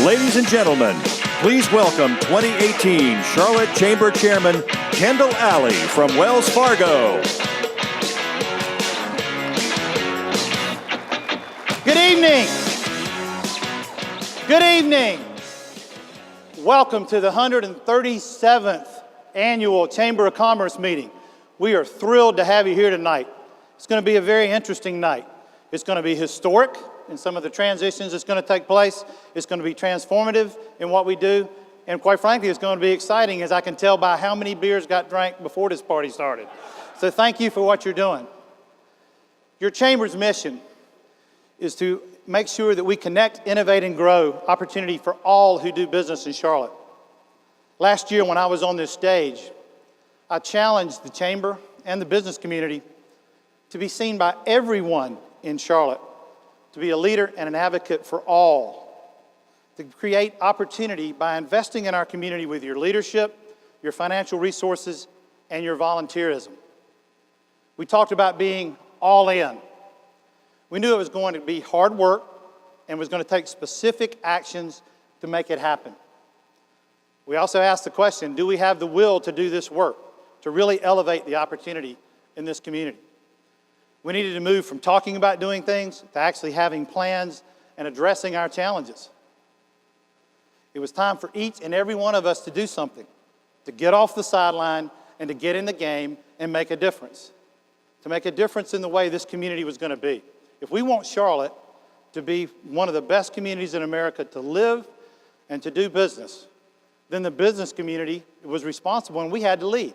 Ladies and gentlemen, please welcome 2018 Charlotte Chamber Chairman Kendall Alley from Wells Fargo. Good evening. Good evening. Welcome to the 137th Annual Chamber of Commerce meeting. We are thrilled to have you here tonight. It's going to be a very interesting night. It's going to be historic in some of the transitions that's going to take place. It's going to be transformative in what we do. And quite frankly, it's going to be exciting, as I can tell by how many beers got drank before this party started. So thank you for what you're doing. Your chamber's mission is to make sure that we connect, innovate, and grow opportunity for all who do business in Charlotte. Last year when I was on this stage, I challenged the chamber and the business community to be seen by everyone in Charlotte to be a leader and an advocate for all, to create opportunity by investing in our community with your leadership, your financial resources, and your volunteerism. We talked about being all in. We knew it was going to be hard work and was going to take specific actions to make it happen. We also asked the question, do we have the will to do this work, to really elevate the opportunity in this community? We needed to move from talking about doing things to actually having plans and addressing our challenges. It was time for each and every one of us to do something, to get off the sideline and to get in the game and make a difference, to make a difference in the way this community was going to be. If we want Charlotte to be one of the best communities in America to live and to do business, then the business community was responsible and we had to lead.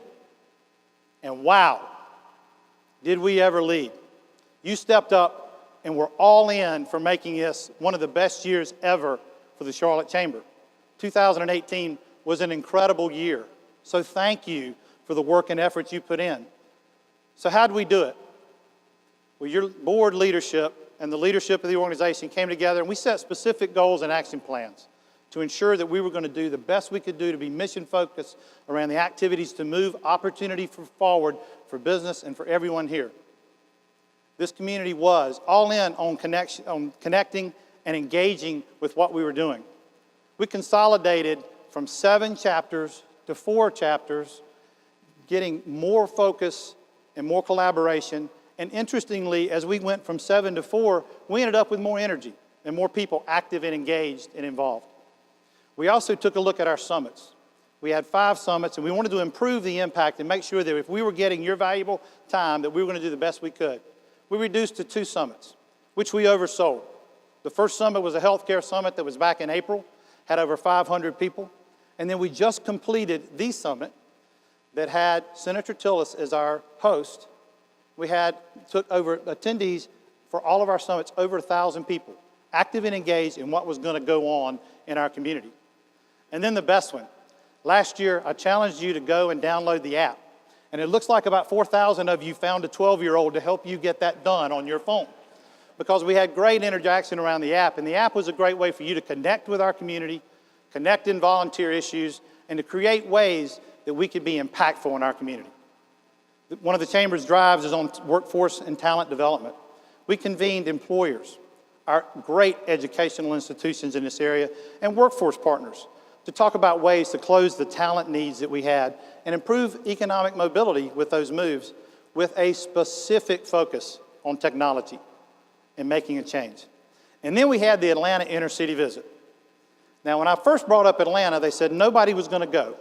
And wow, did we ever lead. You stepped up and were all in for making this one of the best years ever for the Charlotte Chamber. 2018 was an incredible year. So thank you for the work and effort you put in. So how did we do it? Well, your board leadership and the leadership of the organization came together and we set specific goals and action plans to ensure that we were going to do the best we could do to be mission focused around the activities to move opportunity forward for business and for everyone here. This community was all in on connecting and engaging with what we were doing. We consolidated from 7 chapters to 4 chapters, getting more focus and more collaboration. And interestingly, as we went from 7 to 4, we ended up with more energy and more people active and engaged and involved. We also took a look at our summits. We had 5 summits, and we wanted to improve the impact and make sure that if we were getting your valuable time, that we were going to do the best we could. We reduced to 2 summits, which we oversold. The first summit was a healthcare summit that was back in April, had over 500 people. And then we just completed the summit that had Senator Tillis as our host. We took over attendees for all of our summits, over 1,000 people, active and engaged in what was going to go on in our community. And then the best one. Last year, I challenged you to go and download the app. And it looks like about 4,000 of you found a 12-year-old to help you get that done on your phone, because we had great interaction around the app. And the app was a great way for you to connect with our community, connect in volunteer issues, and to create ways that we could be impactful in our community. One of the Chamber's drives is on workforce and talent development. We convened employers, our great educational institutions in this area, and workforce partners to talk about ways to close the talent needs that we had and improve economic mobility with those moves, with a specific focus on technology and making a change. And then we had the Atlanta inner city visit. Now, when I first brought up Atlanta, they said nobody was going to go.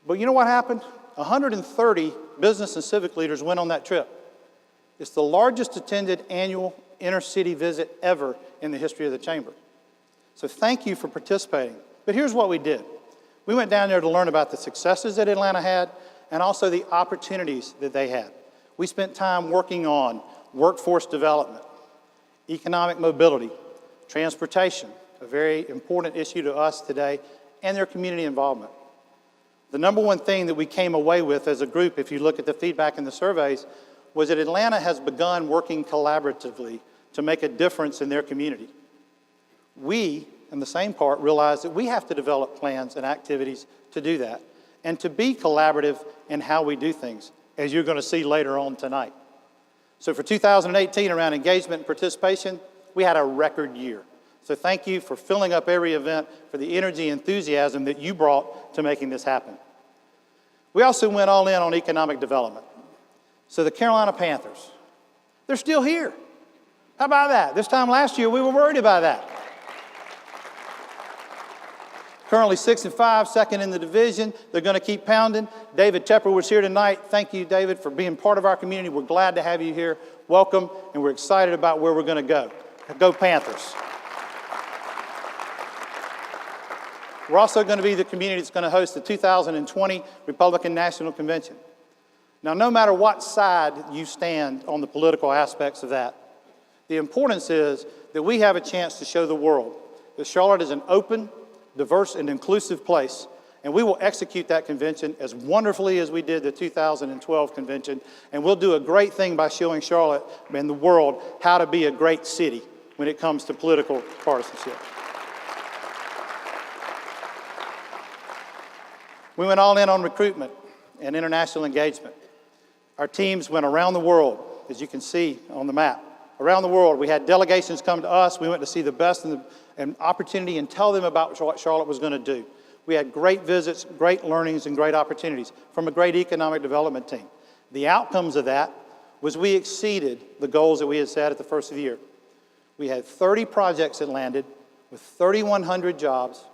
But you know what happened? 130 business and civic leaders went on that trip. It's the largest attended annual inner city visit ever in the history of the Chamber. So thank you for participating. But here's what we did. We went down there to learn about the successes that Atlanta had and also the opportunities that they had. We spent time working on workforce development, economic mobility, transportation, a very important issue to us today, and their community involvement. The number one thing that we came away with as a group, if you look at the feedback in the surveys, was that Atlanta has begun working collaboratively to make a difference in their community. We, in the same part, realized that we have to develop plans and activities to do that and to be collaborative in how we do things, as you're going to see later on tonight. So for 2018, around engagement and participation, we had a record year. So thank you for filling up every event, for the energy and enthusiasm that you brought to making this happen. We also went all in on economic development. So the Carolina Panthers, they're still here. How about that? This time last year, we were worried about that. Currently 6-5, second in the division. They're going to keep pounding. David Tepper was here tonight. Thank you, David, for being part of our community. We're glad to have you here. Welcome, and we're excited about where we're going to go. Go Panthers. We're also going to be the community that's going to host the 2020 Republican National Convention. Now, no matter what side you stand on the political aspects of that, the importance is that we have a chance to show the world that Charlotte is an open, diverse, and inclusive place, and we will execute that convention as wonderfully as we did the 2012 convention, and we'll do a great thing by showing Charlotte and the world how to be a great city when it comes to political partisanship. We went all in on recruitment and international engagement. Our teams went around the world, as you can see on the map. Around the world, we had delegations come to us. We went to see the best and opportunity and tell them about what Charlotte was going to do. We had great visits, great learnings, and great opportunities from a great economic development team. The outcomes of that was we exceeded the goals that we had set at the first of the year. We had 30 projects that landed with 3,100 jobs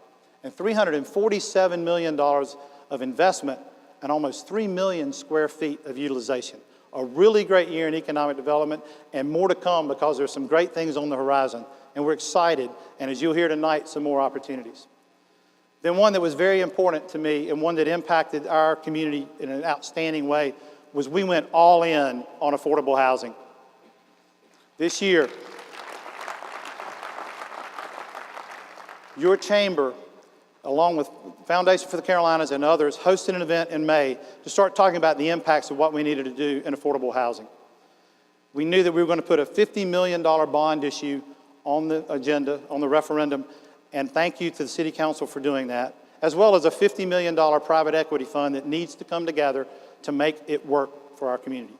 and $347 million of investment and almost 3 million square feet of utilization. A really great year in economic development, and more to come because there's some great things on the horizon, and we're excited, and as you'll hear tonight, some more opportunities. Then one that was very important to me and one that impacted our community in an outstanding way was we went all in on affordable housing. This year, your chamber, along with Foundation for the Carolinas and others, hosted an event in May to start talking about the impacts of what we needed to do in affordable housing. We knew that we were going to put a $50 million bond issue on the agenda, on the referendum, and thank you to the City Council for doing that, as well as a $50 million private equity fund that needs to come together to make it work for our community.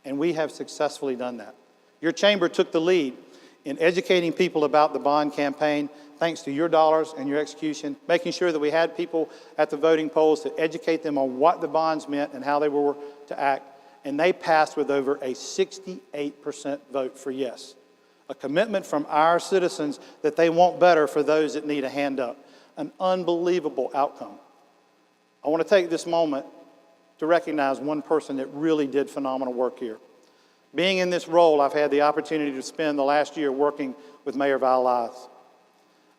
And we have successfully done that. Your chamber took the lead in educating people about the bond campaign, thanks to your dollars and your execution, making sure that we had people at the voting polls to educate them on what the bonds meant and how they were to act, and they passed with over a 68% vote for yes. A commitment from our citizens that they want better for those that need a hand up. An unbelievable outcome. I want to take this moment to recognize one person that really did phenomenal work here. Being in this role, I've had the opportunity to spend the last year working with Mayor Val Lyles.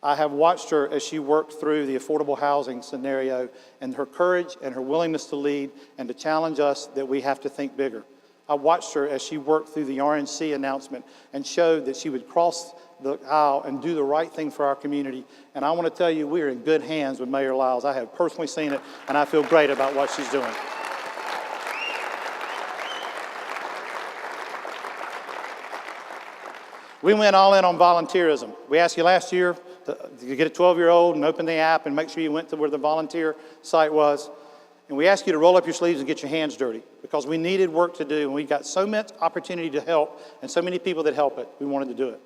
I have watched her as she worked through the affordable housing scenario, and her courage and her willingness to lead and to challenge us that we have to think bigger. I watched her as she worked through the RNC announcement and showed that she would cross the aisle and do the right thing for our community. And I want to tell you, we are in good hands with Mayor Lyles. I have personally seen it, and I feel great about what she's doing. We went all in on volunteerism. We asked you last year to get a 12-year-old and open the app and make sure you went to where the volunteer site was. And we asked you to roll up your sleeves and get your hands dirty because we needed work to do, and we got so much opportunity to help and so many people that help it, we wanted to do it.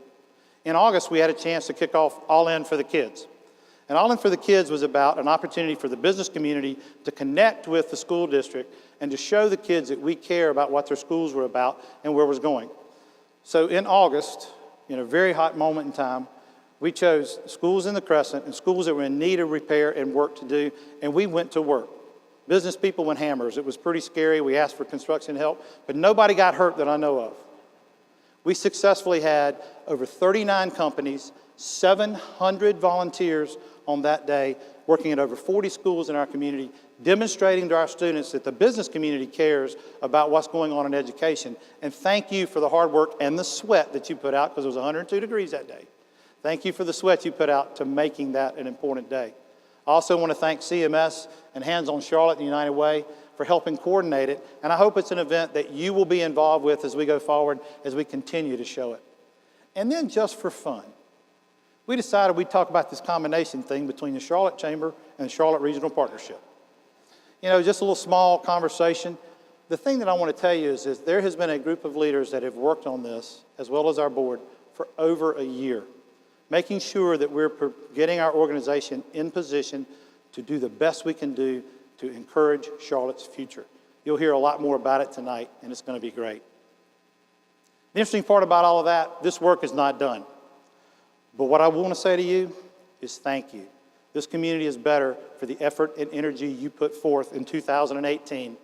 In August, we had a chance to kick off All In for the Kids. And All In for the Kids was about an opportunity for the business community to connect with the school district and to show the kids that we care about what their schools were about and where it was going. So in August, in a very hot moment in time, we chose schools in the Crescent and schools that were in need of repair and work to do, and we went to work. Business people with hammers. It was pretty scary. We asked for construction help, but nobody got hurt that I know of. We successfully had over 39 companies, 700 volunteers on that day, working at over 40 schools in our community, demonstrating to our students that the business community cares about what's going on in education. And thank you for the hard work and the sweat that you put out, because it was 102 degrees that day. Thank you for the sweat you put out to making that an important day. I also want to thank CMS and Hands on Charlotte and United Way for helping coordinate it, and I hope it's an event that you will be involved with as we go forward, as we continue to show it. And then just for fun, we decided we'd talk about this combination thing between the Charlotte Chamber and the Charlotte Regional Partnership. You know, just a little small conversation. The thing that I want to tell you is there has been a group of leaders that have worked on this, as well as our board, for over a year. making sure that we're getting our organization in position to do the best we can do to encourage Charlotte's future. You'll hear a lot more about it tonight, and it's going to be great. The interesting part about all of that, this work is not done. But what I want to say to you is thank you. This community is better for the effort and energy you put forth in 2018,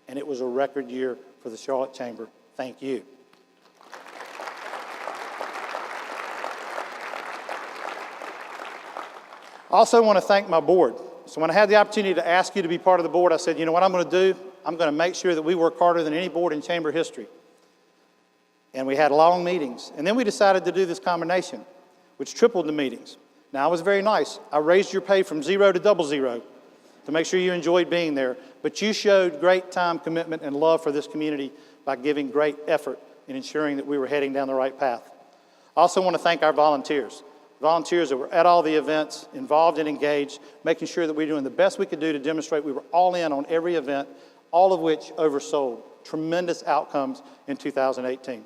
and it was a record year for the Charlotte Chamber. Thank you. I also want to thank my board. So when I had the opportunity to ask you to be part of the board, I said, you know what I'm going to do? I'm going to make sure that we work harder than any board in chamber history. And we had long meetings. And then we decided to do this combination, which tripled the meetings. Now, it was very nice. I raised your pay from 0 to 00 to make sure you enjoyed being there. But you showed great time commitment and love for this community by giving great effort in ensuring that we were heading down the right path. I also want to thank our volunteers. Volunteers that were at all the events, involved and engaged, making sure that we were doing the best we could do to demonstrate we were all in on every event, all of which oversold. Tremendous outcomes in 2018. I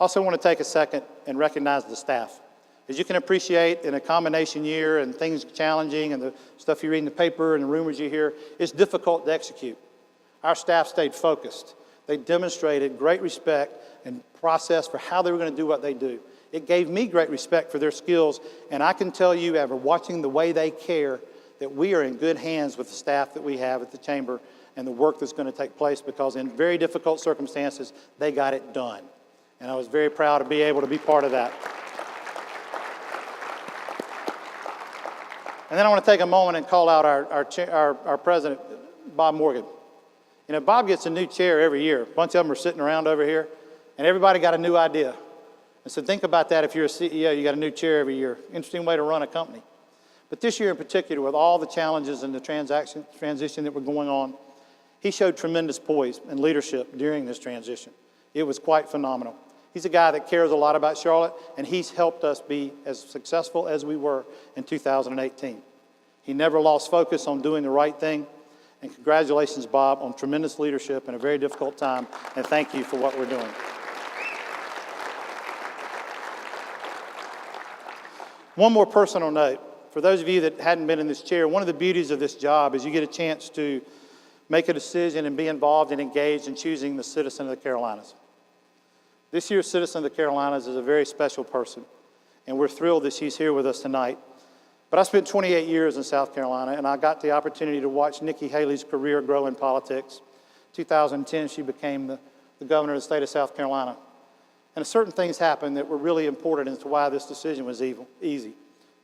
also want to take a second and recognize the staff. As you can appreciate, in a combination year and things challenging and the stuff you read in the paper and the rumors you hear, it's difficult to execute. Our staff stayed focused. They demonstrated great respect and process for how they were going to do what they do. It gave me great respect for their skills, and I can tell you, after watching the way they care, that we are in good hands with the staff that we have at the Chamber and the work that's going to take place, because in very difficult circumstances, they got it done. And I was very proud to be able to be part of that. And then I want to take a moment and call out our president, Bob Morgan. You know, Bob gets a new chair every year. A bunch of them are sitting around over here, and everybody got a new idea. And so think about that. If you're a CEO, you got a new chair every year. Interesting way to run a company. But this year in particular, with all the challenges and the transition that were going on, he showed tremendous poise and leadership during this transition. It was quite phenomenal. He's a guy that cares a lot about Charlotte, and he's helped us be as successful as we were in 2018. He never lost focus on doing the right thing. And congratulations, Bob, on tremendous leadership in a very difficult time, and thank you for what we're doing. One more personal note. For those of you that hadn't been in this chair, one of the beauties of this job is you get a chance to make a decision and be involved and engaged in choosing the citizen of the Carolinas. This year's citizen of the Carolinas is a very special person, and we're thrilled that she's here with us tonight. But I spent 28 years in South Carolina, and I got the opportunity to watch Nikki Haley's career grow in politics. 2010, she became the governor of the state of South Carolina. And certain things happened that were really important as to why this decision was easy.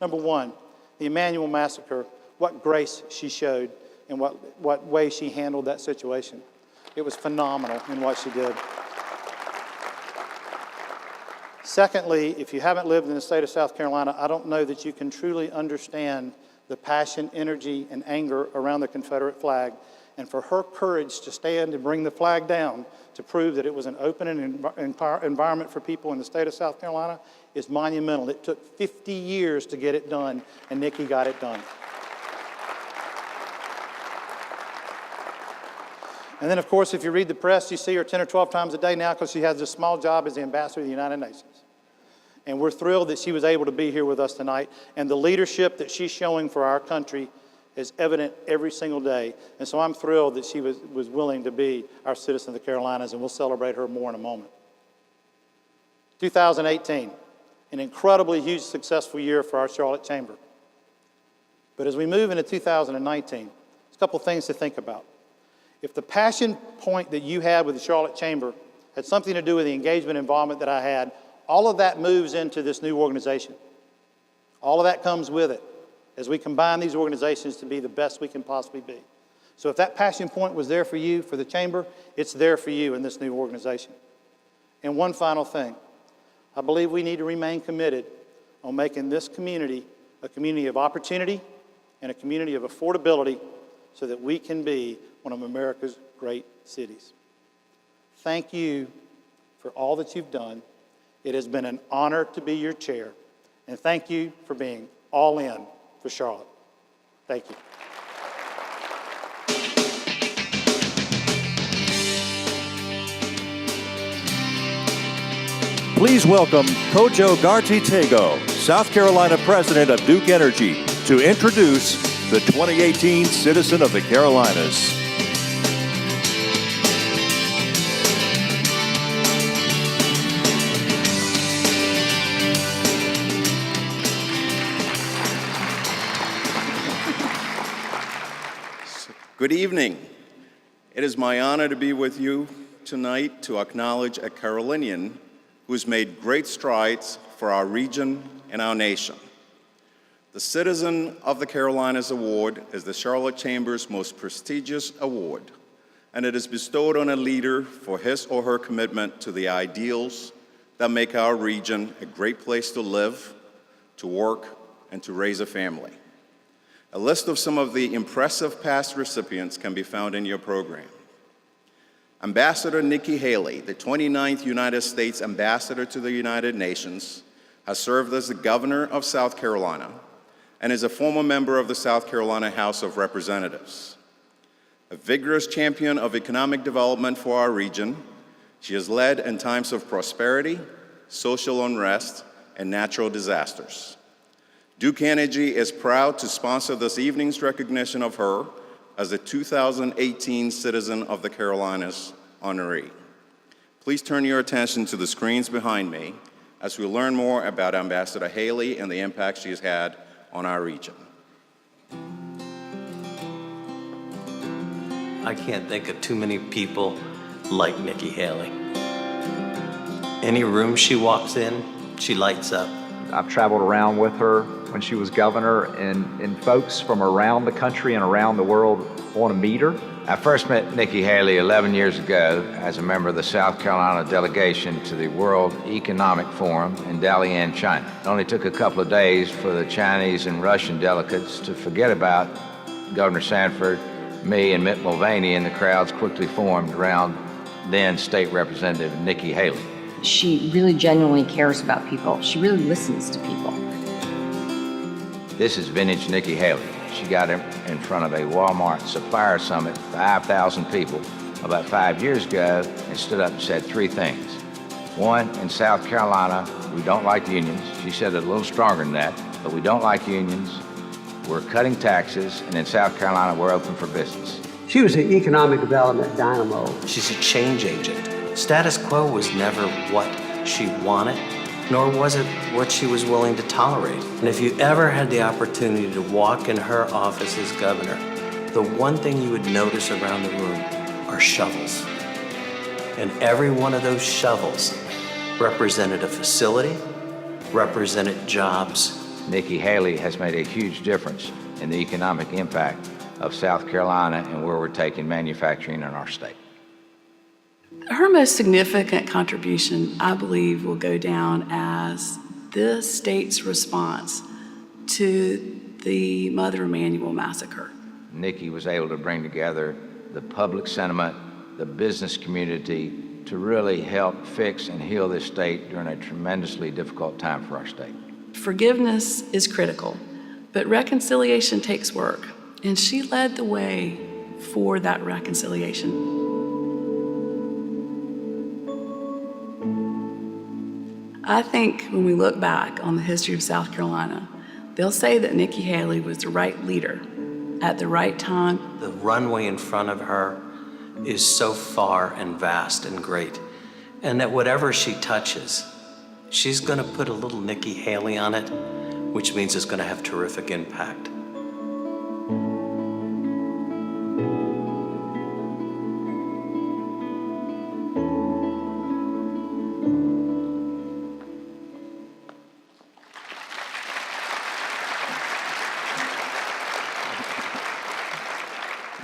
Number one, the Emanuel Massacre, what grace she showed and what way she handled that situation. It was phenomenal in what she did. Secondly, if you haven't lived in the state of South Carolina, I don't know that you can truly understand the passion, energy, and anger around the Confederate flag. And for her courage to stand and bring the flag down to prove that it was an open environment for people in the state of South Carolina is monumental. It took 50 years to get it done, and Nikki got it done. And then, of course, if you read the press, you see her 10 or 12 times a day now because she has this small job as the ambassador of the United Nations. And we're thrilled that she was able to be here with us tonight. And the leadership that she's showing for our country is evident every single day. And so I'm thrilled that she was willing to be our citizen of the Carolinas, and we'll celebrate her more in a moment. 2018, an incredibly huge, successful year for our Charlotte Chamber. But as we move into 2019, there's a couple things to think about. If the passion point that you had with the Charlotte Chamber had something to do with the engagement and involvement that I had, all of that moves into this new organization. All of that comes with it as we combine these organizations to be the best we can possibly be. So if that passion point was there for you, for the Chamber, it's there for you in this new organization. And one final thing. I believe we need to remain committed on making this community a community of opportunity and a community of affordability so that we can be one of America's great cities. Thank you for all that you've done. It has been an honor to be your chair. And thank you for being all in for Charlotte. Thank you. Please welcome Kojo Garti Tego, South Carolina president of Duke Energy, to introduce the 2018 Citizen of the Carolinas. Good evening. It is my honor to be with you tonight to acknowledge a Carolinian who's made great strides for our region and our nation. The Citizen of the Carolinas Award is the Charlotte Chamber's most prestigious award, and it is bestowed on a leader for his or her commitment to the ideals that make our region a great place to live, to work, and to raise a family. A list of some of the impressive past recipients can be found in your program. Ambassador Nikki Haley, the 29th United States Ambassador to the United Nations, has served as the Governor of South Carolina and is a former member of the South Carolina House of Representatives. A vigorous champion of economic development for our region, she has led in times of prosperity, social unrest, and natural disasters. Duke Energy is proud to sponsor this evening's recognition of her as the 2018 Citizen of the Carolinas honoree. Please turn your attention to the screens behind me as we learn more about Ambassador Haley and the impact she has had on our region. I can't think of too many people like Nikki Haley. Any room she walks in, she lights up. I've traveled around with her when she was governor, and folks from around the country and around the world want to meet her. I first met Nikki Haley 11 years ago as a member of the South Carolina delegation to the World Economic Forum in Dalian, China. It only took a couple of days for the Chinese and Russian delegates to forget about Governor Sanford, me, and Mitt Mulvaney, and the crowds quickly formed around then State Representative Nikki Haley. She really genuinely cares about people. She really listens to people. This is vintage Nikki Haley. She got in front of a Walmart Supplier Summit, 5,000 people, about 5 years ago, and stood up and said three things. One, in South Carolina, we don't like unions. She said it a little stronger than that, but we don't like unions. We're cutting taxes, and in South Carolina, we're open for business. She was an economic development dynamo. She's a change agent. Status quo was never what she wanted, nor was it what she was willing to tolerate. And if you ever had the opportunity to walk in her office as governor, the one thing you would notice around the room are shovels. And every one of those shovels represented a facility, represented jobs. Nikki Haley has made a huge difference in the economic impact of South Carolina and where we're taking manufacturing in our state. Her most significant contribution, I believe, will go down as this state's response to the Mother Emanuel massacre. Nikki was able to bring together the public sentiment, the business community, to really help fix and heal this state during a tremendously difficult time for our state. Forgiveness is critical, but reconciliation takes work, and she led the way for that reconciliation. I think when we look back on the history of South Carolina, they'll say that Nikki Haley was the right leader at the right time. The runway in front of her is so far and vast and great, and that whatever she touches, she's going to put a little Nikki Haley on it, which means it's going to have terrific impact.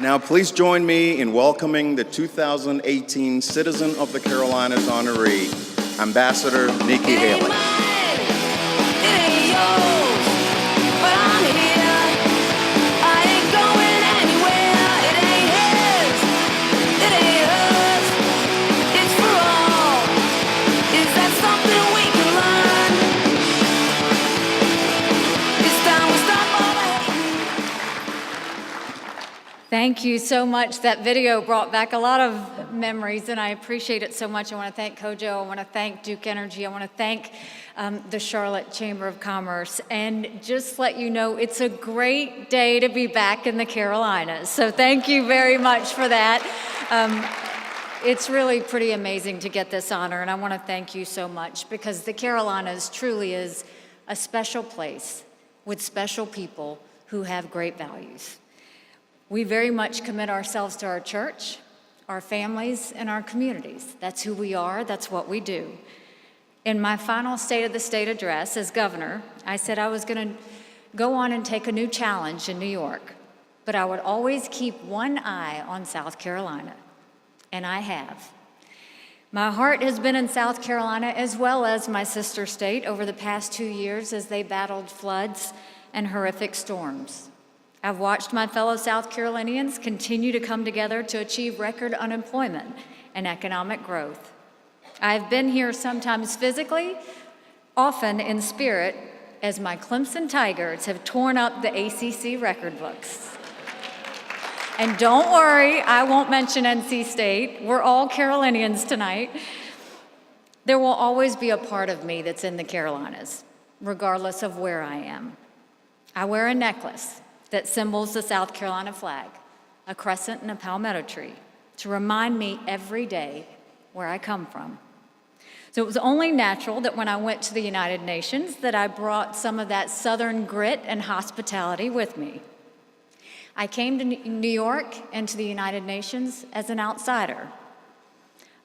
Now, please join me in welcoming the 2018 Citizen of the Carolinas honoree, Ambassador Nikki Haley. Thank you so much. That video brought back a lot of memories, and I appreciate it so much. I want to thank Kojo. I want to thank Duke Energy. I want to thank the Charlotte Chamber of Commerce. And just let you know, it's a great day to be back in the Carolinas. So thank you very much for that. It's really pretty amazing to get this honor, and I want to thank you so much because the Carolinas truly is a special place with special people who have great values. We very much commit ourselves to our church, our families, and our communities. That's who we are, that's what we do. In my final State of the State address as governor, I said I was going to go on and take a new challenge in New York, but I would always keep one eye on South Carolina, and I have. My heart has been in South Carolina as well as my sister state over the past 2 years as they battled floods and horrific storms. I've watched my fellow South Carolinians continue to come together to achieve record unemployment and economic growth. I've been here sometimes physically, often in spirit, as my Clemson Tigers have torn up the ACC record books. And don't worry, I won't mention NC State. We're all Carolinians tonight. There will always be a part of me that's in the Carolinas, regardless of where I am. I wear a necklace that symbols the South Carolina flag, a crescent and a palmetto tree, to remind me every day where I come from. So it was only natural that when I went to the United Nations that I brought some of that Southern grit and hospitality with me. I came to New York and to the United Nations as an outsider.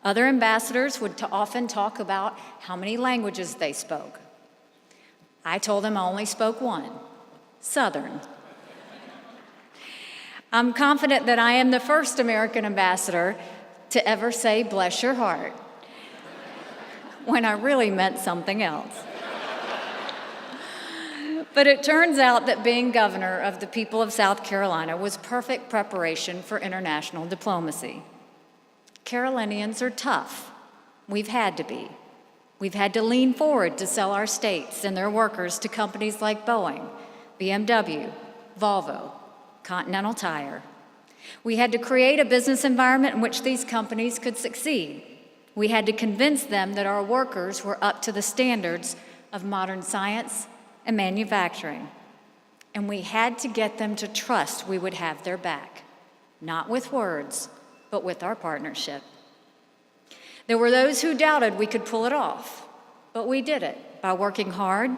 Other ambassadors would often talk about how many languages they spoke. I told them I only spoke one, Southern. I'm confident that I am the first American ambassador to ever say, "Bless your heart," when I really meant something else. But it turns out that being governor of the people of South Carolina was perfect preparation for international diplomacy. Carolinians are tough. We've had to be. We've had to lean forward to sell our states and their workers to companies like Boeing, BMW, Volvo, Continental Tire. We had to create a business environment in which these companies could succeed. We had to convince them that our workers were up to the standards of modern science and manufacturing. And we had to get them to trust we would have their back, not with words, but with our partnership. There were those who doubted we could pull it off, but we did it by working hard,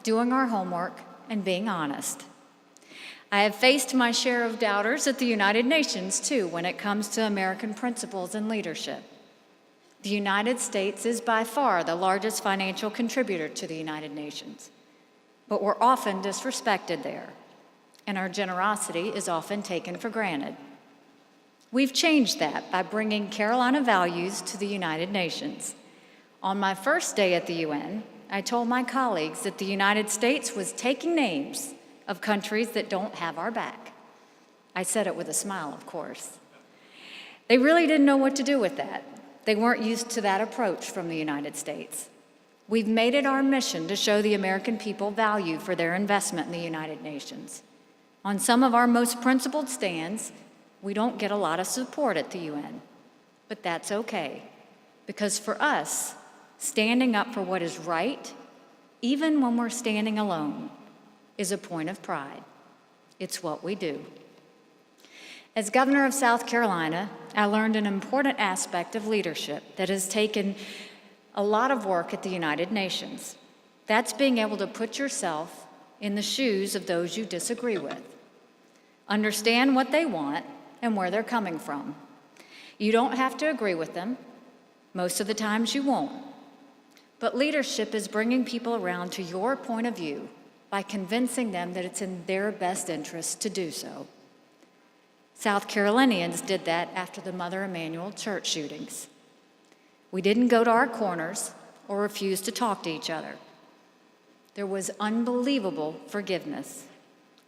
doing our homework, and being honest. I have faced my share of doubters at the United Nations, too, when it comes to American principles and leadership. The United States is by far the largest financial contributor to the United Nations, but we're often disrespected there, and our generosity is often taken for granted. We've changed that by bringing Carolina values to the United Nations. On my first day at the UN, I told my colleagues that the United States was taking names of countries that don't have our back. I said it with a smile, of course. They really didn't know what to do with that. They weren't used to that approach from the United States. We've made it our mission to show the American people value for their investment in the United Nations. On some of our most principled stands, we don't get a lot of support at the UN, but that's okay, because for us, standing up for what is right, even when we're standing alone, is a point of pride. It's what we do. As governor of South Carolina, I learned an important aspect of leadership that has taken a lot of work at the United Nations. That's being able to put yourself in the shoes of those you disagree with. Understand what they want and where they're coming from. You don't have to agree with them. Most of the times you won't. But leadership is bringing people around to your point of view by convincing them that it's in their best interest to do so. South Carolinians did that after the Mother Emanuel church shootings. We didn't go to our corners or refuse to talk to each other. There was unbelievable forgiveness,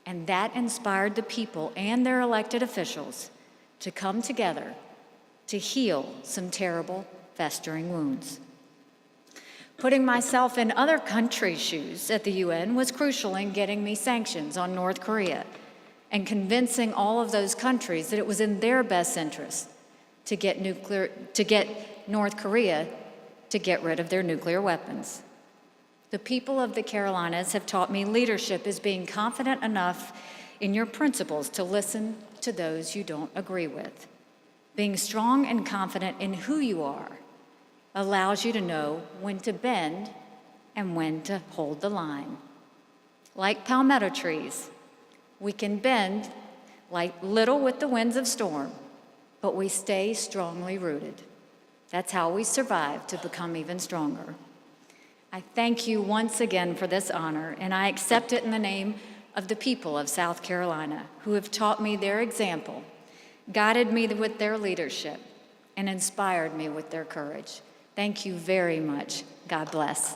and that inspired the people and their elected officials to come together to heal some terrible, festering wounds. Putting myself in other countries' shoes at the UN was crucial in getting me sanctions on North Korea. and convincing all of those countries that it was in their best interest to get North Korea to get rid of their nuclear weapons. The people of the Carolinas have taught me leadership is being confident enough in your principles to listen to those you don't agree with. Being strong and confident in who you are allows you to know when to bend and when to hold the line. Like palmetto trees, we can bend like little with the winds of storm, but we stay strongly rooted. That's how we survive to become even stronger. I thank you once again for this honor, and I accept it in the name of the people of South Carolina who have taught me their example, guided me with their leadership, and inspired me with their courage. Thank you very much. God bless.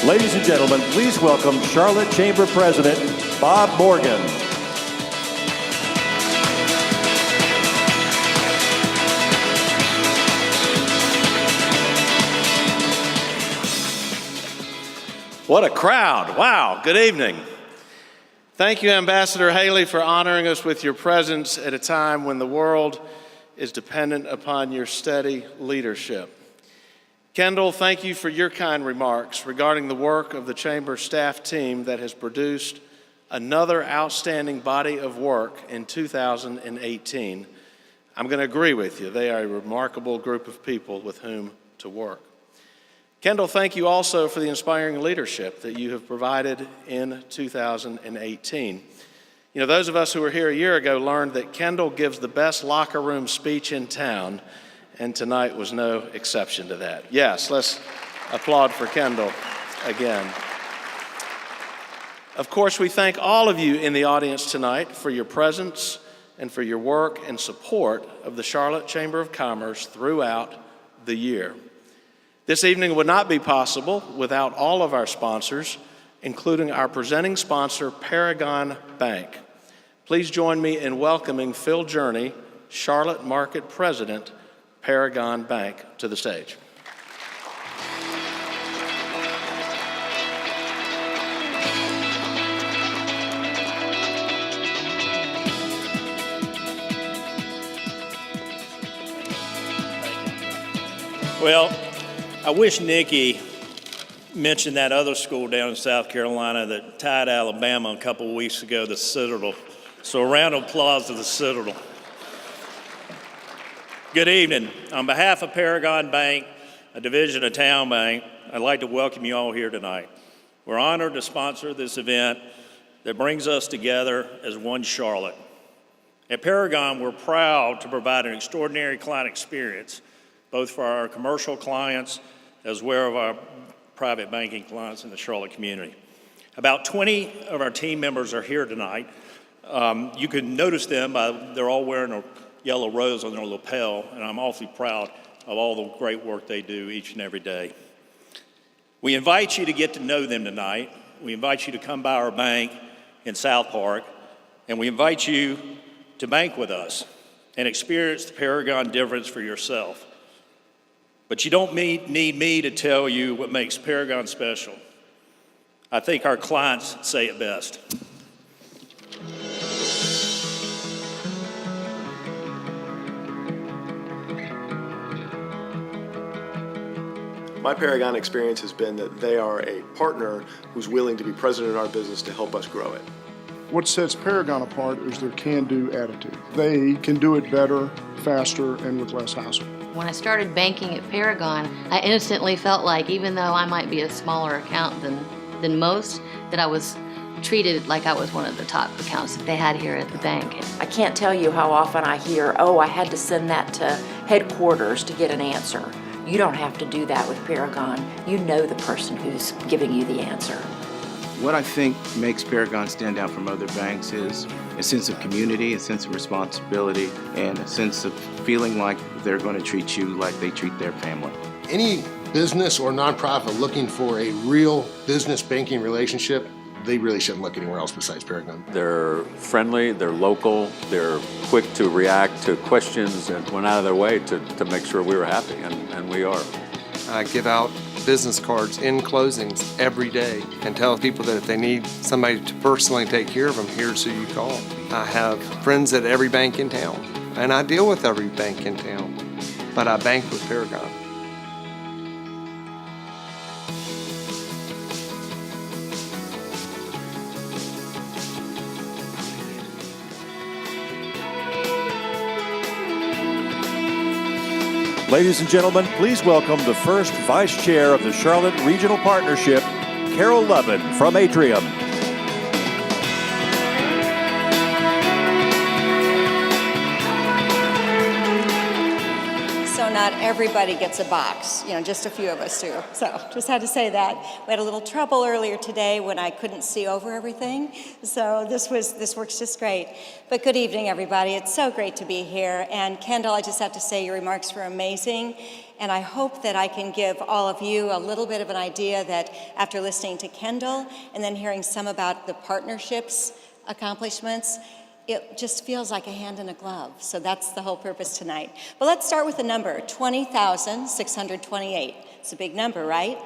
Ladies and gentlemen, please welcome Charlotte Chamber President Bob Morgan. What a crowd. Wow. Good evening. Thank you, Ambassador Haley, for honoring us with your presence at a time when the world is dependent upon your steady leadership. Kendall, thank you for your kind remarks regarding the work of the Chamber staff team that has produced another outstanding body of work in 2018. I'm going to agree with you. They are a remarkable group of people with whom to work. Kendall, thank you also for the inspiring leadership that you have provided in 2018. You know, those of us who were here a year ago learned that Kendall gives the best locker room speech in town, and tonight was no exception to that. Yes, let's applaud for Kendall again. Of course, we thank all of you in the audience tonight for your presence and for your work and support of the Charlotte Chamber of Commerce throughout the year. This evening would not be possible without all of our sponsors, including our presenting sponsor, Paragon Bank. Please join me in welcoming Phil Journey, Charlotte Market President, Paragon Bank, to the stage. Well, I wish Nikki mentioned that other school down in South Carolina that tied Alabama a couple of weeks ago, the Citadel. So a round of applause to the Citadel. Good evening. On behalf of Paragon Bank, a division of Town Bank, I'd like to welcome you all here tonight. We're honored to sponsor this event that brings us together as one Charlotte. At Paragon, we're proud to provide an extraordinary client experience, both for our commercial clients as well as our private banking clients in the Charlotte community. About 20 of our team members are here tonight. You can notice them they're all wearing a yellow rose on their lapel, and I'm awfully proud of all the great work they do each and every day. We invite you to get to know them tonight. We invite you to come by our bank in South Park, and we invite you to bank with us and experience the Paragon difference for yourself. But you don't need me to tell you what makes Paragon special. I think our clients say it best. My Paragon experience has been that they are a partner who's willing to be present in our business to help us grow it. What sets Paragon apart is their can-do attitude. They can do it better, faster, and with less hassle. When I started banking at Paragon, I instantly felt like even though I might be a smaller account than most, that I was treated like I was one of the top accounts that they had here at the bank. I can't tell you how often I hear, oh, I had to send that to headquarters to get an answer. You don't have to do that with Paragon. You know the person who's giving you the answer. What I think makes Paragon stand out from other banks is a sense of community, a sense of responsibility, and a sense of feeling like they're going to treat you like they treat their family. Any business or nonprofit looking for a real business banking relationship, they really shouldn't look anywhere else besides Paragon. They're friendly, they're local, they're quick to react to questions and went out of their way to make sure we were happy, and we are. I give out business cards in closings every day and tell people that if they need somebody to personally take care of them, here's who you call. I have friends at every bank in town, and I deal with every bank in town, but I bank with Paragon. Ladies and gentlemen, please welcome the first Vice Chair of the Charlotte Regional Partnership, Carol Lubin from Atrium. So not everybody gets a box, just a few of us do. So just had to say that. We had a little trouble earlier today when I couldn't see over everything. So this works just great. But good evening, everybody. It's so great to be here. And Kendall, I just have to say your remarks were amazing. And I hope that I can give all of you a little bit of an idea that after listening to Kendall and then hearing some about the partnerships accomplishments, it just feels like a hand in a glove. So that's the whole purpose tonight. But let's start with the number, 20,628. It's a big number, right?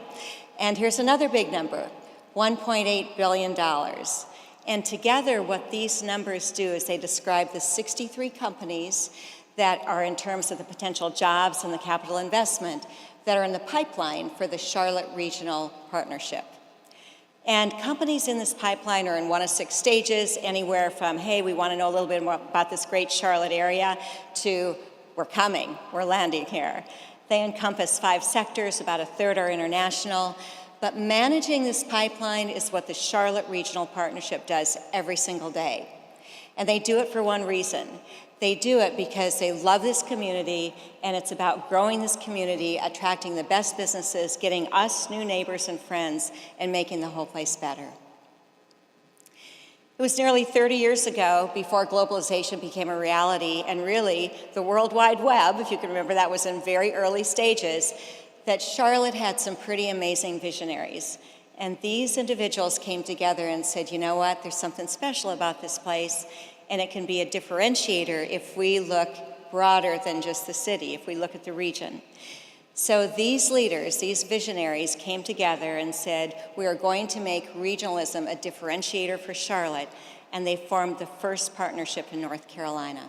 And here's another big number, $1.8 billion. And together, what these numbers do is they describe the 63 companies that are in terms of the potential jobs and the capital investment that are in the pipeline for the Charlotte Regional Partnership. And companies in this pipeline are in one of 6 stages, anywhere from, hey, we want to know a little bit more about this great Charlotte area, to we're coming, we're landing here. They encompass 5 sectors, about a third are international, but managing this pipeline is what the Charlotte Regional Partnership does every single day. And they do it for one reason. They do it because they love this community, and it's about growing this community, attracting the best businesses, getting us new neighbors and friends, and making the whole place better. It was nearly 30 years ago, before globalization became a reality, and really the World Wide Web, if you can remember, that was in very early stages, that Charlotte had some pretty amazing visionaries. And these individuals came together and said, you know what, there's something special about this place, and it can be a differentiator if we look broader than just the city, if we look at the region. So these leaders, these visionaries came together and said, we are going to make regionalism a differentiator for Charlotte, and they formed the first partnership in North Carolina.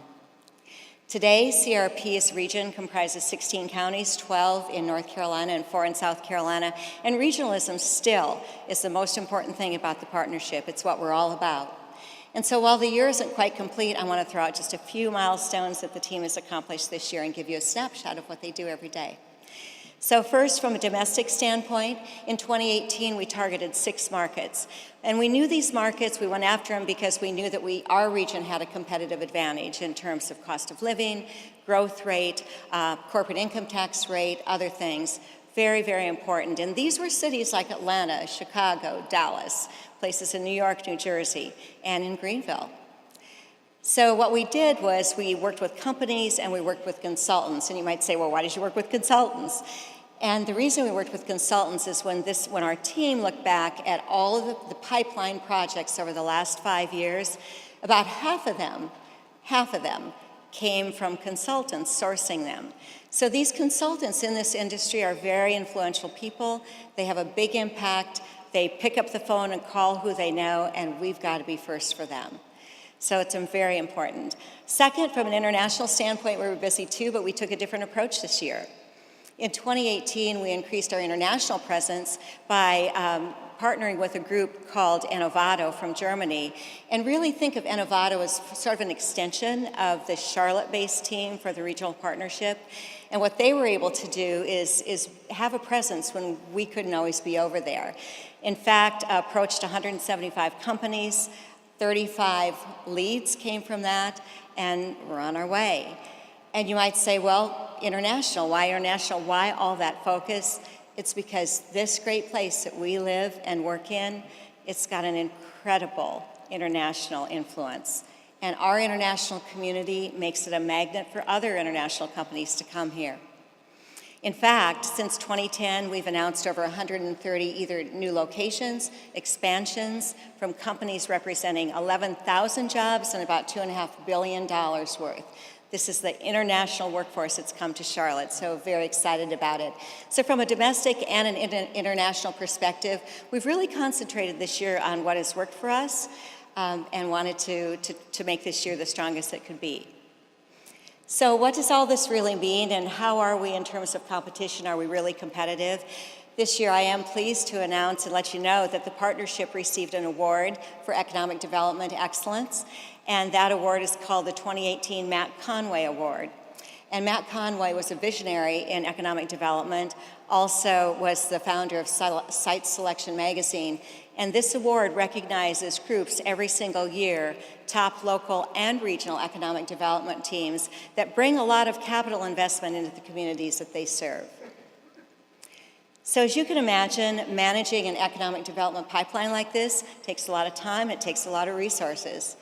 Today, CRP's region comprises 16 counties, 12 in North Carolina and 4 in South Carolina, and regionalism still is the most important thing about the partnership. It's what we're all about. And so while the year isn't quite complete, I want to throw out just a few milestones that the team has accomplished this year and give you a snapshot of what they do every day. So first, from a domestic standpoint, in 2018, we targeted 6 markets. And we knew these markets, we went after them because we knew that our region had a competitive advantage in terms of cost of living, growth rate, corporate income tax rate, other things. Very, very important. And these were cities like Atlanta, Chicago, Dallas, places in New York, New Jersey, and in Greenville. So what we did was we worked with companies and we worked with consultants. And you might say, well, why did you work with consultants? And the reason we worked with consultants is when our team looked back at all of the pipeline projects over the last 5 years, about half of them came from consultants sourcing them. So these consultants in this industry are very influential people. They have a big impact. They pick up the phone and call who they know, and we've got to be first for them. So it's very important. Second, from an international standpoint, we were busy too, but we took a different approach this year. In 2018, we increased our international presence by partnering with a group called Innovato from Germany. And really think of Innovato as sort of an extension of the Charlotte-based team for the regional partnership. And what they were able to do is have a presence when we couldn't always be over there. In fact, approached 175 companies, 35 leads came from that, and we're on our way. And you might say, well, international, why international? Why all that focus? It's because this great place that we live and work in, it's got an incredible international influence. And our international community makes it a magnet for other international companies to come here. In fact, since 2010, we've announced over 130 either new locations, expansions from companies representing 11,000 jobs and about $2.5 billion worth. This is the international workforce that's come to Charlotte, so very excited about it. So from a domestic and an international perspective, we've really concentrated this year on what has worked for us and wanted to make this year the strongest it could be. So what does all this really mean, and how are we in terms of competition? Are we really competitive? This year I am pleased to announce and let you know that the partnership received an award for economic development excellence, and that award is called the 2018 Matt Conway Award. And Matt Conway was a visionary in economic development, also was the founder of Site Selection Magazine, and this award recognizes groups every single year, top local and regional economic development teams that bring a lot of capital investment into the communities that they serve. So as you can imagine, managing an economic development pipeline like this takes a lot of time, it takes a lot of resources.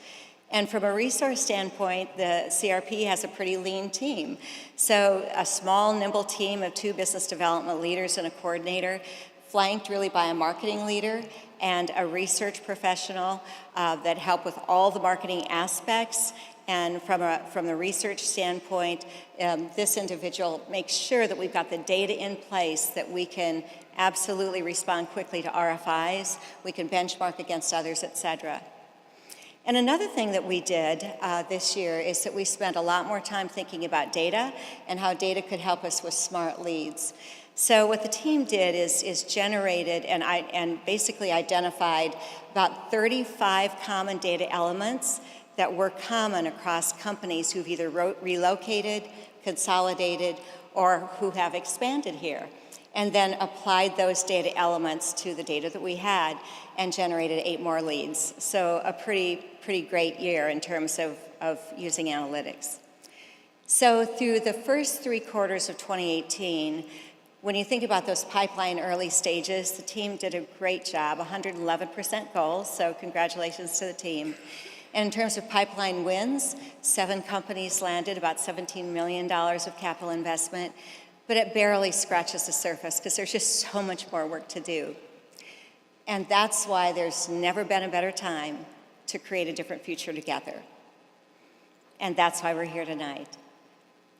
And from a resource standpoint, the CRP has a pretty lean team. So a small, nimble team of 2 business development leaders and a coordinator, flanked really by a marketing leader and a research professional that help with all the marketing aspects. And from the research standpoint, this individual makes sure that we've got the data in place that we can absolutely respond quickly to RFIs, we can benchmark against others, et cetera. And another thing that we did this year is that we spent a lot more time thinking about data and how data could help us with smart leads. So what the team did is generated and basically identified about 35 common data elements that were common across companies who've either relocated, consolidated, or who have expanded here, and then applied those data elements to the data that we had and generated 8 more leads. So a pretty great year in terms of using analytics. So through the first 3 quarters of 2018, when you think about those pipeline early stages, the team did a great job, 111% goals, so congratulations to the team. And in terms of pipeline wins, 7 companies landed about $17 million of capital investment, but it barely scratches the surface because there's just so much more work to do. And that's why there's never been a better time to create a different future together. And that's why we're here tonight.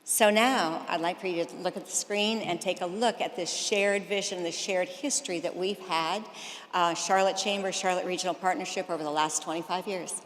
So now I'd like for you to look at the screen and take a look at this shared vision, this shared history that we've had, Charlotte Chamber, Charlotte Regional Partnership over the last 25 years.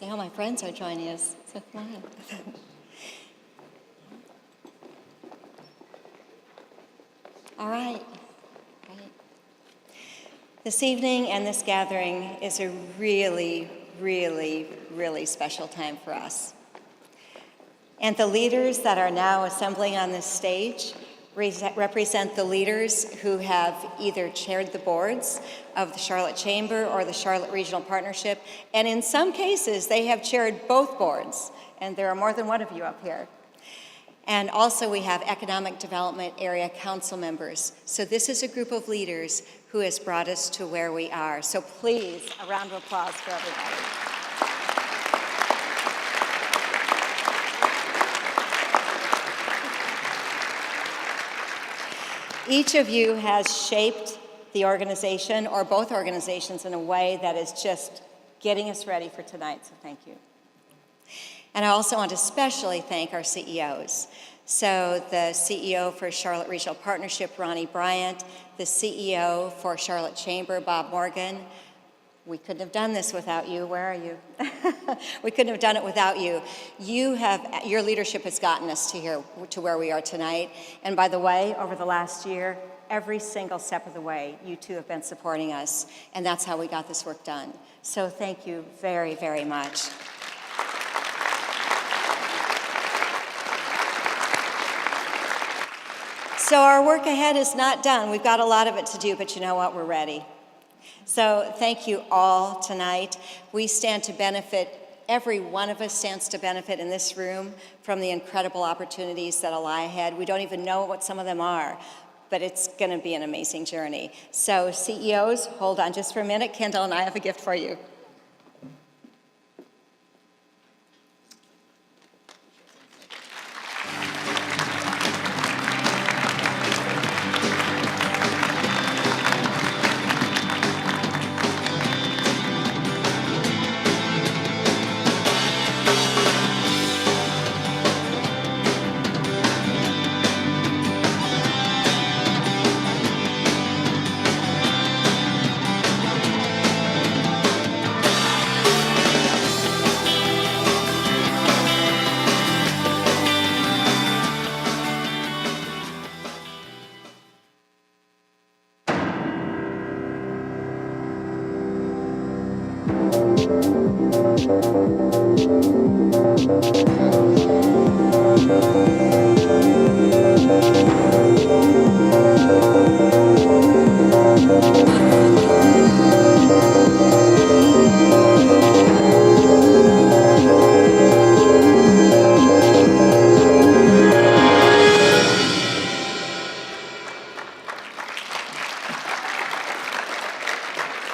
say, oh, my friends are joining us, so come on. All right. This evening and this gathering is a really, really, really special time for us. And the leaders that are now assembling on this stage represent the leaders who have either chaired the boards of the Charlotte Chamber or the Charlotte Regional Partnership, and in some cases, they have chaired both boards, and there are more than one of you up here. And also we have Economic Development Area Council members. So this is a group of leaders who has brought us to where we are. So please, a round of applause for everybody. Each of you has shaped the organization, or both organizations, in a way that is just getting us ready for tonight, so thank you. And I also want to especially thank our CEOs. So the CEO for Charlotte Regional Partnership, Ronnie Bryant, the CEO for Charlotte Chamber, Bob Morgan. We couldn't have done this without you. Where are you? We couldn't have done it without you. Your leadership has gotten us to where we are tonight. And by the way, over the last year, every single step of the way, you two have been supporting us. And that's how we got this work done. So thank you very, very much. So our work ahead is not done. We've got a lot of it to do, but you know what? We're ready. So thank you all tonight. We stand to benefit, every one of us stands to benefit in this room from the incredible opportunities that lie ahead. We don't even know what some of them are, but it's going to be an amazing journey. So CEOs, hold on just for a minute. Kendall and I have a gift for you.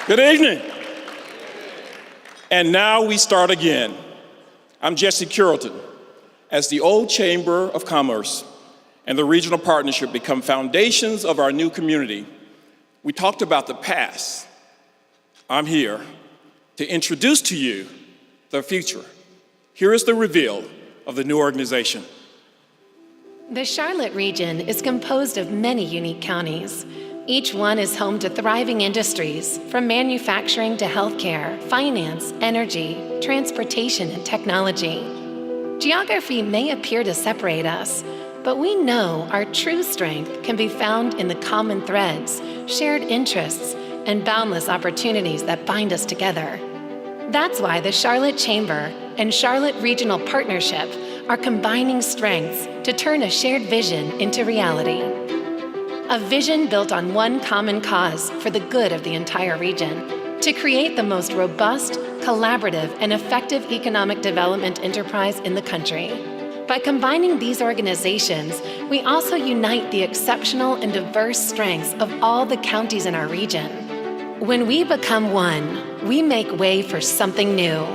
Good evening. And now we start again. I'm Jesse Curleton. As the old Chamber of Commerce and the Regional Partnership become foundations of our new community, we talked about the past. I'm here to introduce to you the future. Here is the reveal of the new organization. The Charlotte region is composed of many unique counties. Each one is home to thriving industries, from manufacturing to healthcare, finance, energy, transportation, and technology. Geography may appear to separate us, but we know our true strength can be found in the common threads, shared interests, and boundless opportunities that bind us together. That's why the Charlotte Chamber and Charlotte Regional Partnership are combining strengths to turn a shared vision into reality. A vision built on one common cause for the good of the entire region, to create the most robust, collaborative, and effective economic development enterprise in the country. By combining these organizations, we also unite the exceptional and diverse strengths of all the counties in our region. When we become one, we make way for something new.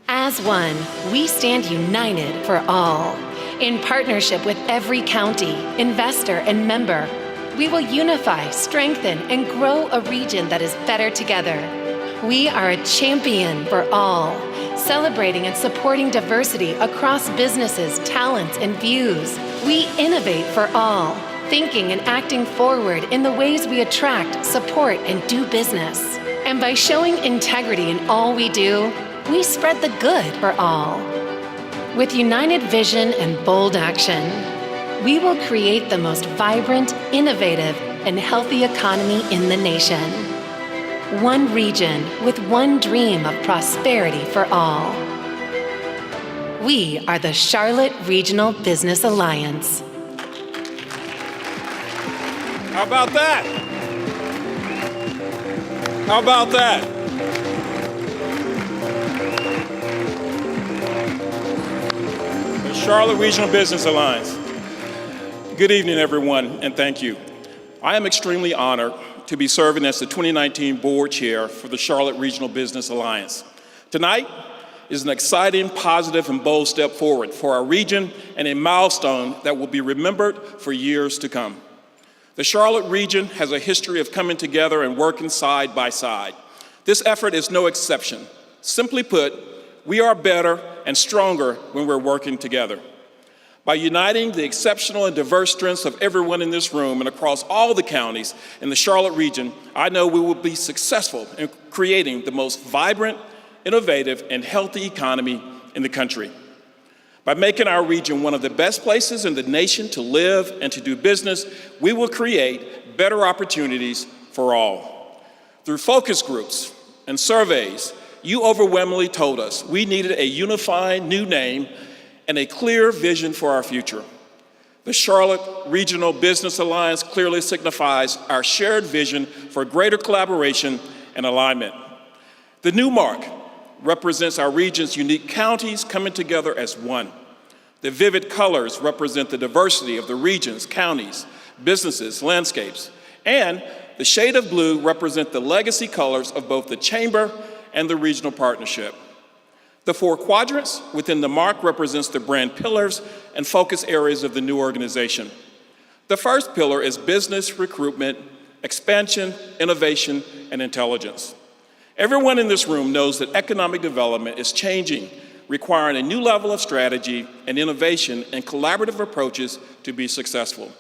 As one, we stand united for all. In partnership with every county, investor, and member, we will unify, strengthen, and grow a region that is better together. We are a champion for all, celebrating and supporting diversity across businesses, talents, and views. We innovate for all, thinking and acting forward in the ways we attract, support, and do business. And by showing integrity in all we do, we spread the good for all. With united vision and bold action, we will create the most vibrant, innovative, and healthy economy in the nation. One region with one dream of prosperity for all. We are the Charlotte Regional Business Alliance. How about that? How about that? The Charlotte Regional Business Alliance. Good evening, everyone, and thank you. I am extremely honored to be serving as the 2019 Board Chair for the Charlotte Regional Business Alliance. Tonight is an exciting, positive, and bold step forward for our region and a milestone that will be remembered for years to come. The Charlotte region has a history of coming together and working side by side. This effort is no exception. Simply put, we are better and stronger when we're working together. By uniting the exceptional and diverse strengths of everyone in this room and across all the counties in the Charlotte region, I know we will be successful in creating the most vibrant, innovative, and healthy economy in the country. By making our region one of the best places in the nation to live and to do business, we will create better opportunities for all. Through focus groups and surveys, you overwhelmingly told us we needed a unifying new name and a clear vision for our future. The Charlotte Regional Business Alliance clearly signifies our shared vision for greater collaboration and alignment. The new mark represents our region's unique counties coming together as one. The vivid colors represent the diversity of the region's counties, businesses, landscapes, and the shade of blue represent the legacy colors of both the Chamber and the regional partnership. The 4 quadrants within the mark represents the brand pillars and focus areas of the new organization. The first pillar is business recruitment, expansion, innovation, and intelligence. Everyone in this room knows that economic development is changing, requiring a new level of strategy and innovation and collaborative approaches to be successful.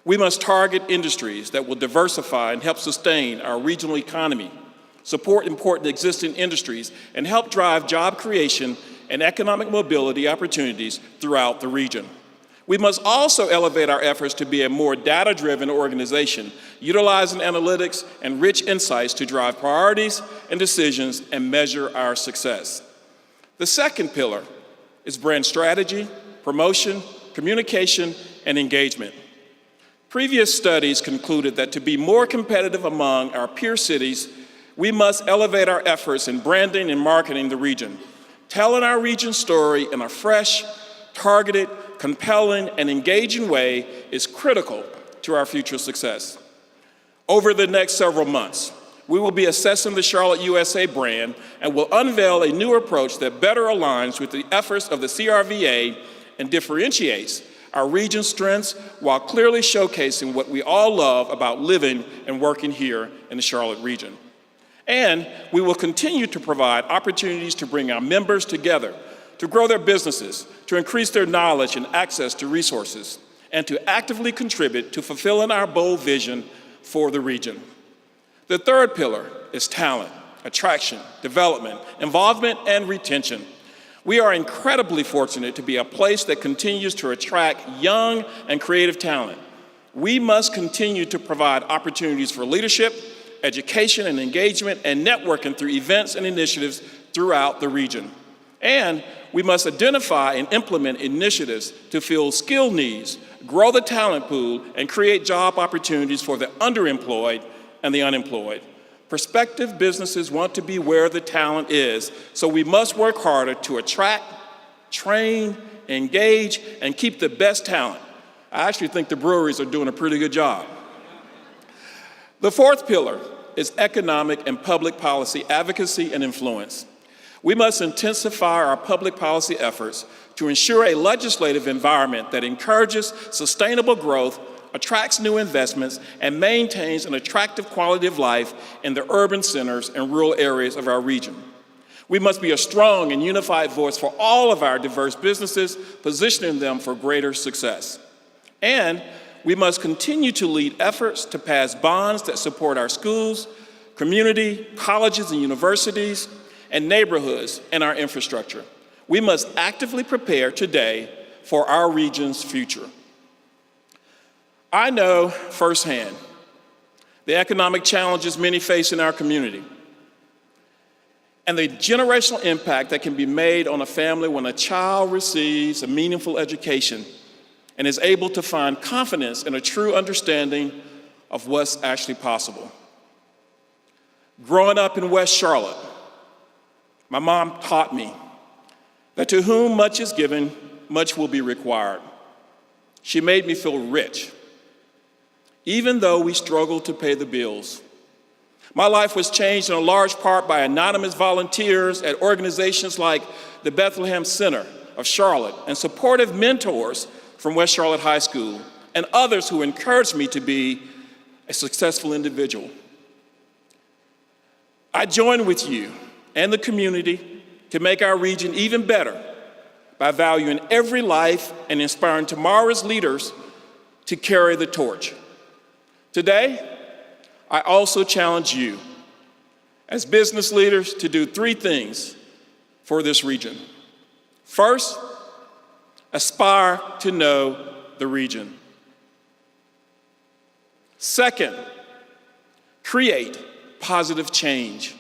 We must target industries that will diversify and help sustain our regional economy, support important existing industries, and help drive job creation and economic mobility opportunities throughout the region. We must also elevate our efforts to be a more data-driven organization, utilizing analytics and rich insights to drive priorities and decisions and measure our success. The second pillar is brand strategy, promotion, communication, and engagement. Previous studies concluded that to be more competitive among our peer cities, we must elevate our efforts in branding and marketing the region. Telling our region's story in a fresh, targeted, compelling, and engaging way is critical to our future success. Over the next several months, we will be assessing the Charlotte USA brand and will unveil a new approach that better aligns with the efforts of the CRVA and differentiates our region's strengths while clearly showcasing what we all love about living and working here in the Charlotte region. And we will continue to provide opportunities to bring our members together, to grow their businesses, to increase their knowledge and access to resources, and to actively contribute to fulfilling our bold vision for the region. The third pillar is talent, attraction, development, involvement, and retention. We are incredibly fortunate to be a place that continues to attract young and creative talent. We must continue to provide opportunities for leadership, education and engagement, and networking through events and initiatives throughout the region. And we must identify and implement initiatives to fill skill needs, grow the talent pool, and create job opportunities for the underemployed and the unemployed. Prospective businesses want to be where the talent is, so we must work harder to attract, train, engage, and keep the best talent. I actually think the breweries are doing a pretty good job. The fourth pillar is economic and public policy advocacy and influence. We must intensify our public policy efforts to ensure a legislative environment that encourages sustainable growth, attracts new investments, and maintains an attractive quality of life in the urban centers and rural areas of our region. We must be a strong and unified voice for all of our diverse businesses, positioning them for greater success. And we must continue to lead efforts to pass bonds that support our schools, community, colleges, and universities, and neighborhoods and our infrastructure. We must actively prepare today for our region's future. I know firsthand the economic challenges many face in our community and the generational impact that can be made on a family when a child receives a meaningful education and is able to find confidence in a true understanding of what's actually possible. Growing up in West Charlotte, my mom taught me that to whom much is given, much will be required. She made me feel rich, even though we struggled to pay the bills. My life was changed in a large part by anonymous volunteers at organizations like the Bethlehem Center of Charlotte and supportive mentors from West Charlotte High School and others who encouraged me to be a successful individual. I join with you and the community to make our region even better by valuing every life and inspiring tomorrow's leaders to carry the torch. Today, I also challenge you as business leaders to do 3 things for this region. First, aspire to know the region. Second, create positive change.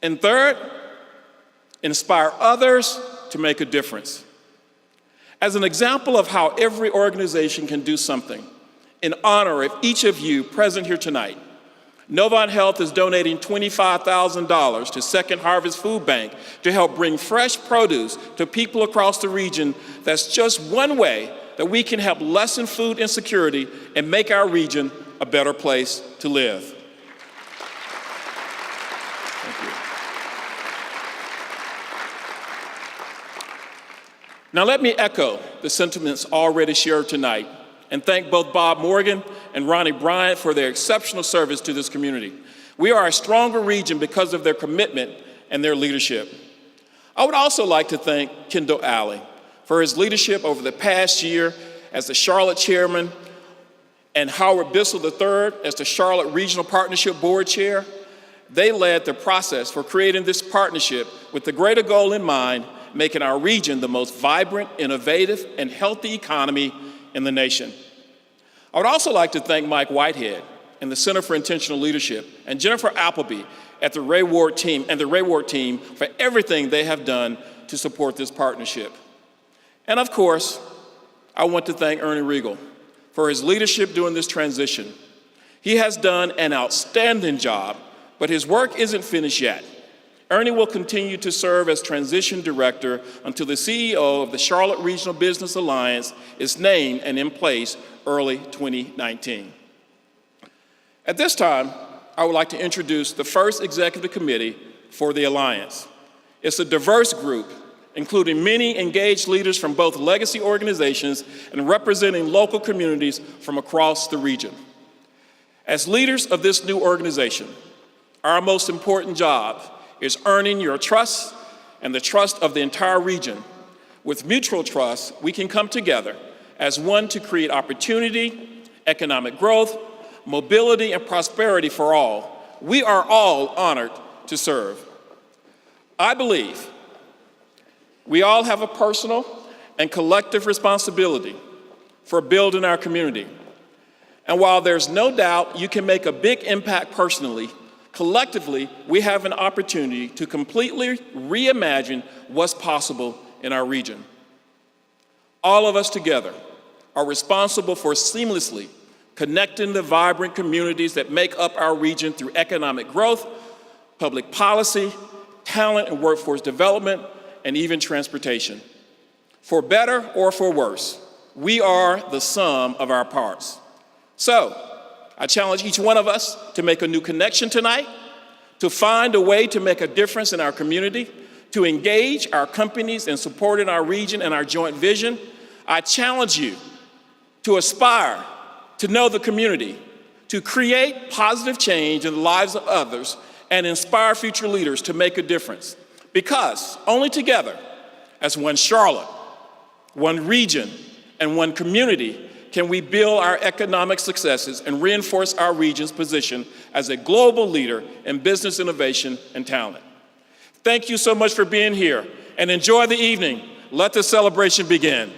And third, inspire others to make a difference. As an example of how every organization can do something, in honor of each of you present here tonight, Novant Health is donating $25,000 to Second Harvest Food Bank to help bring fresh produce to people across the region. That's just one way that we can help lessen food insecurity and make our region a better place to live. Thank you. Now let me echo the sentiments already shared tonight and thank both Bob Morgan and Ronnie Bryant for their exceptional service to this community. We are a stronger region because of their commitment and their leadership. I would also like to thank Kendall Alley for his leadership over the past year as the Charlotte Chairman and Howard Bissell III as the Charlotte Regional Partnership Board Chair. They led the process for creating this partnership with the greater goal in mind, making our region the most vibrant, innovative, and healthy economy in the nation. I would also like to thank Mike Whitehead and the Center for Intentional Leadership and Jennifer Appleby at the Ray Ward team for everything they have done to support this partnership. And of course, I want to thank Ernie Riegel for his leadership during this transition. He has done an outstanding job, but his work isn't finished yet. Ernie will continue to serve as transition director until the CEO of the Charlotte Regional Business Alliance is named and in place early 2019. At this time, I would like to introduce the first executive committee for the Alliance. It's a diverse group, including many engaged leaders from both legacy organizations and representing local communities from across the region. As leaders of this new organization, our most important job is earning your trust and the trust of the entire region. With mutual trust, we can come together as one to create opportunity, economic growth, mobility, and prosperity for all. We are all honored to serve. I believe we all have a personal and collective responsibility for building our community. And while there's no doubt you can make a big impact personally, collectively, we have an opportunity to completely reimagine what's possible in our region. All of us together are responsible for seamlessly connecting the vibrant communities that make up our region through economic growth, public policy, talent and workforce development, and even transportation. For better or for worse, we are the sum of our parts. So, I challenge each one of us to make a new connection tonight, to find a way to make a difference in our community, to engage our companies in supporting our region and our joint vision. I challenge you to aspire to know the community, to create positive change in the lives of others, and inspire future leaders to make a difference. Because only together, as one Charlotte, one region, and one community, can we build our economic successes and reinforce our region's position as a global leader in business innovation and talent. thank you so much for being here, and enjoy the evening. Let the celebration begin.